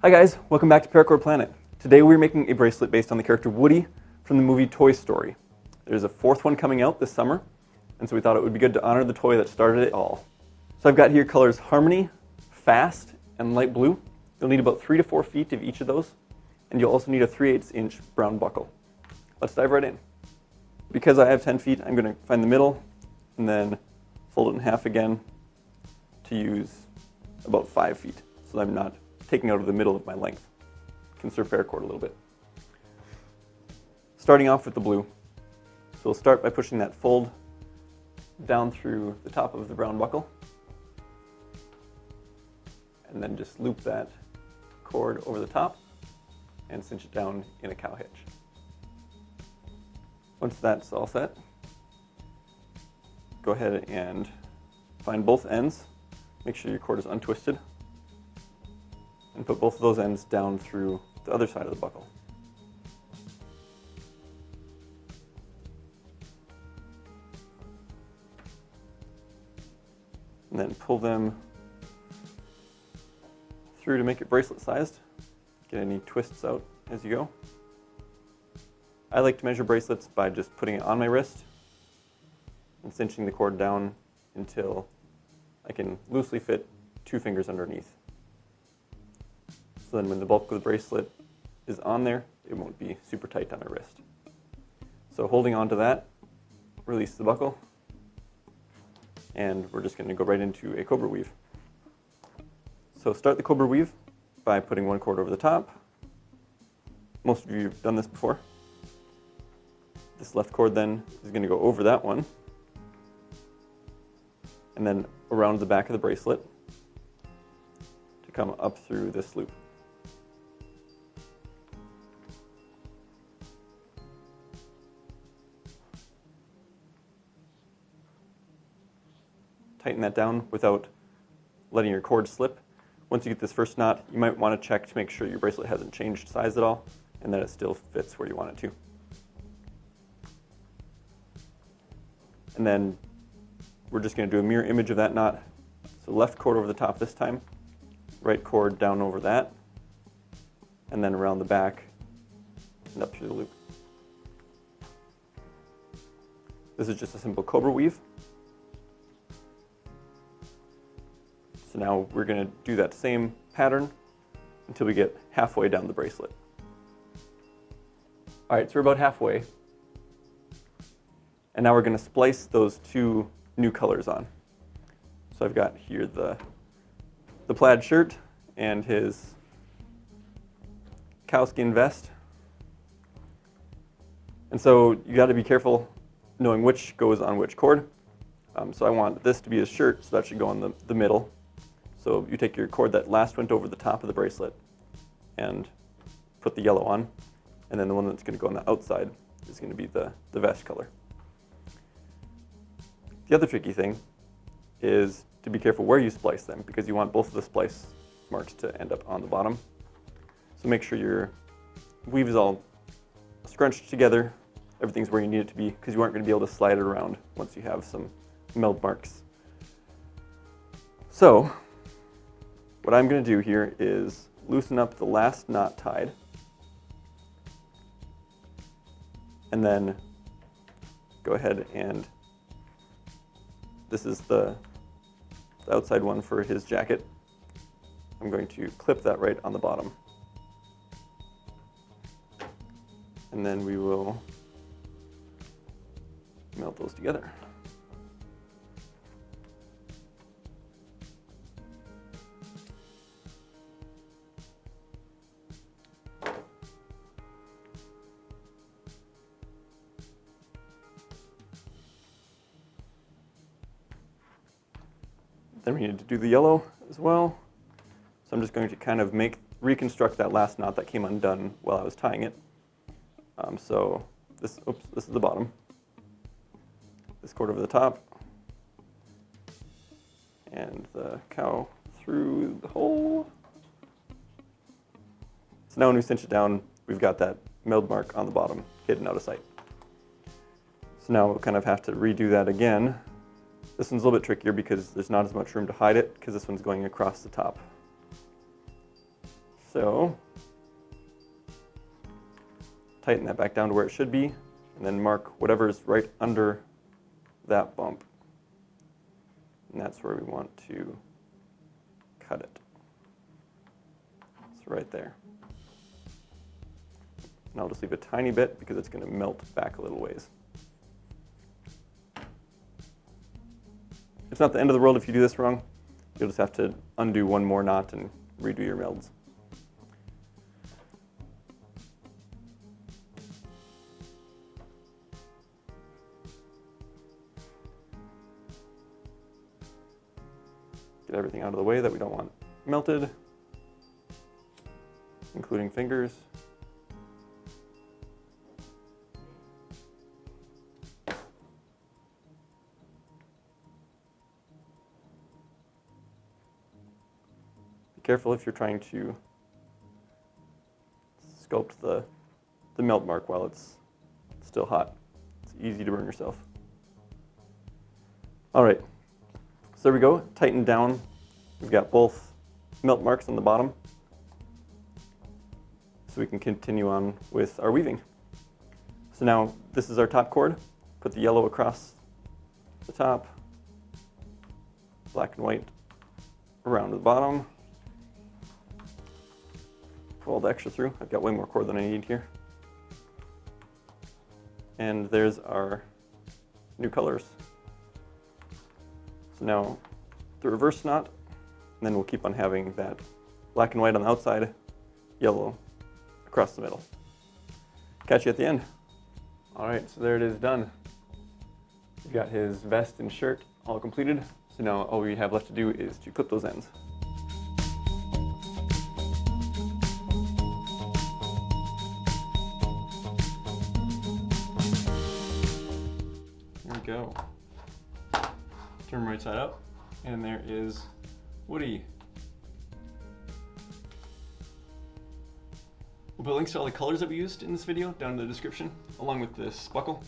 Hi guys, welcome back to Paracord Planet. Today we're making a bracelet based on the character Woody from the movie Toy Story. There's a fourth one coming out this summer, and so we thought it would be good to honor the toy that started it all. So I've got here colors Harmony, Fast, and Light Blue. You'll need about 3 to 4 feet of each of those, and you'll also need a 3/8 inch brown buckle. Let's dive right in. Because I have 10 feet, I'm going to find the middle and then fold it in half again to use about 5 feet, so that I'm not taking out of the middle of my length. Conserve paracord a little bit. Starting off with the blue. So we'll start by pushing that fold down through the top of the brown buckle, and then just loop that cord over the top and cinch it down in a cow hitch. Once that's all set, go ahead and find both ends. Make sure your cord is untwisted, and put both of those ends down through the other side of the buckle. And then pull them through to make it bracelet sized. Get any twists out as you go. I like to measure bracelets by just putting it on my wrist and cinching the cord down until I can loosely fit 2 fingers underneath. So then when the bulk of the bracelet is on there, it won't be super tight on my wrist. So holding on to that, release the buckle, and we're just going to go right into a cobra weave. So start the cobra weave by putting one cord over the top. Most of you have done this before. This left cord then is going to go over that one, and then around the back of the bracelet to come up through this loop. Tighten that down without letting your cord slip. Once you get this first knot, you might want to check to make sure your bracelet hasn't changed size at all and that it still fits where you want it to. And then we're just going to do a mirror image of that knot. So left cord over the top this time, right cord down over that, and then around the back and up through the loop. This is just a simple cobra weave. So now we're going to do that same pattern until we get halfway down the bracelet. All right, so we're about halfway. And now we're going to splice those 2 new colors on. So I've got here the plaid shirt and his cowskin vest. And so you got to be careful knowing which goes on which cord. So I want this to be his shirt, so that should go on the middle. So you take your cord that last went over the top of the bracelet and put the yellow on, and then the one that's going to go on the outside is going to be the vest color. The other tricky thing is to be careful where you splice them, because you want both of the splice marks to end up on the bottom. So make sure your weave is all scrunched together, everything's where you need it to be, because you aren't going to be able to slide it around once you have some meld marks. So what I'm going to do here is loosen up the last knot tied, and then go ahead and, this is the outside one for his jacket. I'm going to clip that right on the bottom. And then we will melt those together. Then we need to do the yellow as well. So I'm just going to kind of reconstruct that last knot that came undone while I was tying it. So this is the bottom. This cord over the top, and the cow through the hole. So now when we cinch it down, we've got that meld mark on the bottom hidden out of sight. So now we'll kind of have to redo that again. This one's a little bit trickier because there's not as much room to hide it because this one's going across the top. So tighten that back down to where it should be, and then mark whatever is right under that bump. And that's where we want to cut it. It's right there. And I'll just leave a tiny bit because it's going to melt back a little ways. It's not the end of the world if you do this wrong. You'll just have to undo one more knot and redo your melds. Get everything out of the way that we don't want melted, including fingers. Be careful if you're trying to sculpt the melt mark while it's still hot. It's easy to burn yourself. All right. So there we go, tightened down. We've got both melt marks on the bottom. So we can continue on with our weaving. So now this is our top cord. Put the yellow across the top, black and white around the bottom. Pull all the extra through. I've got way more cord than I need here. And there's our new colors. So now the reverse knot, and then we'll keep on having that black and white on the outside, yellow across the middle. Catch you at the end. All right, so there it is done. We've got his vest and shirt all completed. So now all we have left to do is to clip those ends. There we go. Turn right side up, and there is Woody. We'll put links to all the colors that we used in this video down in the description, along with this buckle.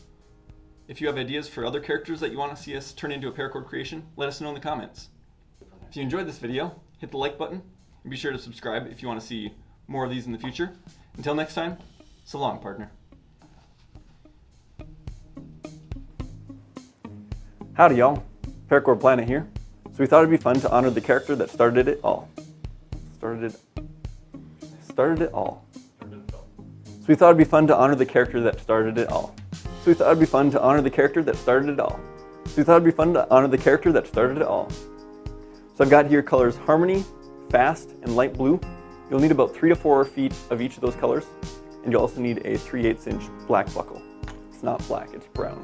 If you have ideas for other characters that you want to see us turn into a paracord creation, let us know in the comments. If you enjoyed this video, hit the like button, and be sure to subscribe if you want to see more of these in the future. Until next time, so long, partner. Howdy, y'all. Paracord Planet here. So we thought it'd be fun to honor the character that started it all. Started it all. So we thought it'd be fun to honor the character that started it all. So we thought it'd be fun to honor the character that started it all. So we thought it'd be fun to honor the character that started it all. So I've got here colors Harmony, Fast, and Light Blue. You'll need about 3 to 4 feet of each of those colors. And you'll also need a 3/8 inch black buckle. It's not black, it's brown.